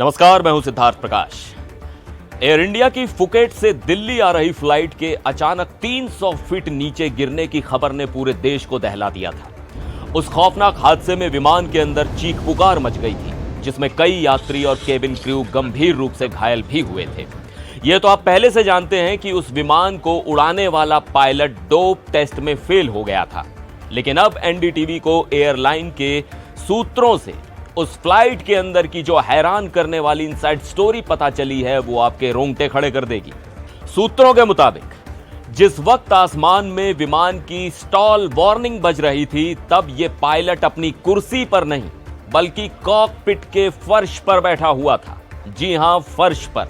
नमस्कार, मैं हूं सिद्धार्थ प्रकाश। एयर इंडिया की फुकेट से दिल्ली आ रही फ्लाइट के अचानक 300 फीट नीचे गिरने की खबर ने पूरे देश को दहला दिया था। उस खौफनाक हादसे में विमान के अंदर चीख पुकार मच गई थी, जिसमें कई यात्री और केबिन क्रू गंभीर रूप से घायल भी हुए थे। यह तो आप पहले से जानते हैं कि उस विमान को उड़ाने वाला पायलट डोप टेस्ट में फेल हो गया था, लेकिन अब एनडीटीवी को एयरलाइन के सूत्रों से उस फ्लाइट के अंदर की जो हैरान करने वाली इनसाइड स्टोरी पता चली है, वो आपके रोंगटे खड़े कर देगी। सूत्रों के मुताबिक जिस वक्त आसमान में विमान की स्टॉल वार्निंग बज रही थी, तब ये पायलट अपनी कुर्सी पर नहीं बल्कि कॉकपिट के फर्श पर बैठा हुआ था। जी हां, फर्श पर।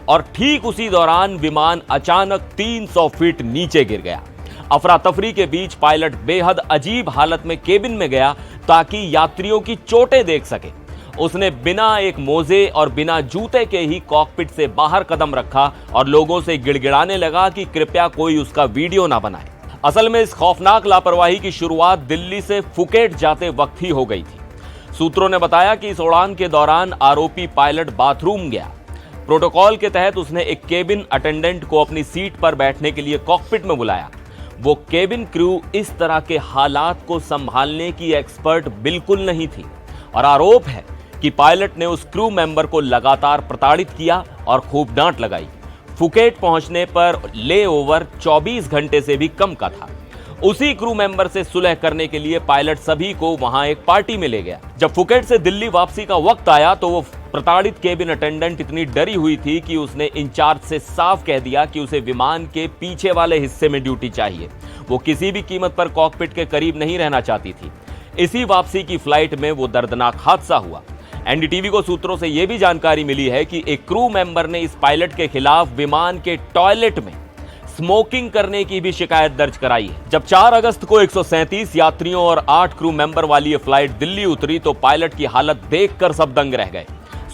और ठीक उसी दौरान विमान अचानक 300 फीट नीचे गिर गया। अफरा तफरी के बीच पायलट बेहद अजीब हालत में केबिन में गया ताकि यात्रियों की चोटें देख सके। उसने बिना एक मोजे और बिना जूते के ही कॉकपिट से बाहर कदम रखा और लोगों से गिड़गिड़ाने लगा कि कृपया कोई उसका वीडियो ना बनाए। असल में इस खौफनाक लापरवाही की शुरुआत दिल्ली से फुकेट जाते वक्त ही हो गई थी। सूत्रों ने बताया कि इस उड़ान के दौरान आरोपी पायलट बाथरूम गया। प्रोटोकॉल के तहत उसने एक केबिन अटेंडेंट को अपनी सीट पर बैठने के लिए कॉकपिट में बुलाया। वो केबिन क्रू इस तरह के हालात को संभालने की एक्सपर्ट बिल्कुल नहीं थी और आरोप है कि पायलट ने उस क्रू मेंबर को लगातार प्रताड़ित किया और खूब डांट लगाई। फुकेट पहुंचने पर लेओवर 24 घंटे से भी कम का था। उसी क्रू मेंबर से सुलह करने के लिए पायलट सभी को वहां एक पार्टी में ले गया। जब फुकेट से दिल्ली वापसी का वक्त आया तो वो प्रताड़ित केबिन अटेंडेंट इतनी डरी हुई थी कि उसने इंचार्ज से साफ कह दिया कि उसे विमान के पीछे वाले हिस्से में ड्यूटी चाहिए। वो किसी भी कीमत पर कॉकपिट के करीब नहीं रहना चाहती थी। इसी वापसी की फ्लाइट में वो दर्दनाक हादसा हुआ। एनडीटीवी को सूत्रों से यह भी जानकारी मिली है कि एक क्रू मेंबर ने इस पायलट के खिलाफ विमान के टॉयलेट में स्मोकिंग करने की भी शिकायत दर्ज कराई है। जब 4 अगस्त को 137 यात्रियों और 8 क्रू मेंबर वाली ये फ्लाइट दिल्ली उतरी तो पायलट की हालत देखकर सब दंग रह गए।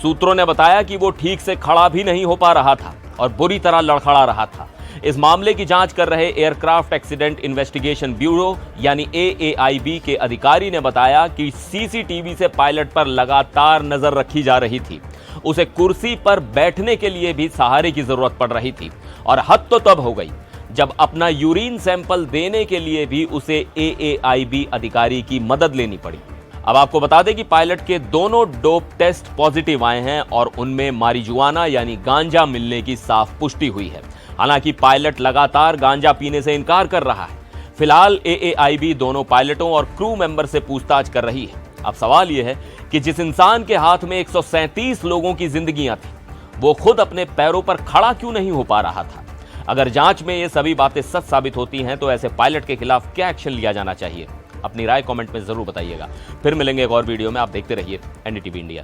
सूत्रों ने बताया कि वो ठीक से खड़ा भी नहीं हो पा रहा था और बुरी तरह लड़खड़ा रहा था। इस मामले की जांच कर रहे एयरक्राफ्ट एक्सीडेंट इन्वेस्टिगेशन ब्यूरो यानी AAIB के अधिकारी ने बताया कि सीसीटीवी से पायलट पर लगातार नजर रखी जा रही थी। उसे कुर्सी पर बैठने के लिए भी सहारे की जरूरत पड़ रही थी और हद तो तब हो गई जब अपना यूरिन सैंपल देने के लिए भी उसे AAIB अधिकारी की मदद लेनी पड़ी। अब आपको बता दें कि पायलट के दोनों डोप टेस्ट पॉजिटिव आए हैं और उनमें मारिजुआना यानी गांजा मिलने की साफ पुष्टि हुई है। हालांकि पायलट लगातार गांजा पीने से इनकार कर रहा है। फिलहाल AAIB दोनों पायलटों और क्रू मेंबर से पूछताछ कर रही है। अब सवाल यह है कि जिस इंसान के हाथ में 137 लोगों की जिंदगियां थी, वो खुद अपने पैरों पर खड़ा क्यों नहीं हो पा रहा था? अगर जांच में ये सभी बातें सच साबित होती हैं तो ऐसे पायलट के खिलाफ क्या एक्शन लिया जाना चाहिए? अपनी राय कमेंट में जरूर बताइएगा। फिर मिलेंगे एक और वीडियो में। आप देखते रहिए NDTV इंडिया।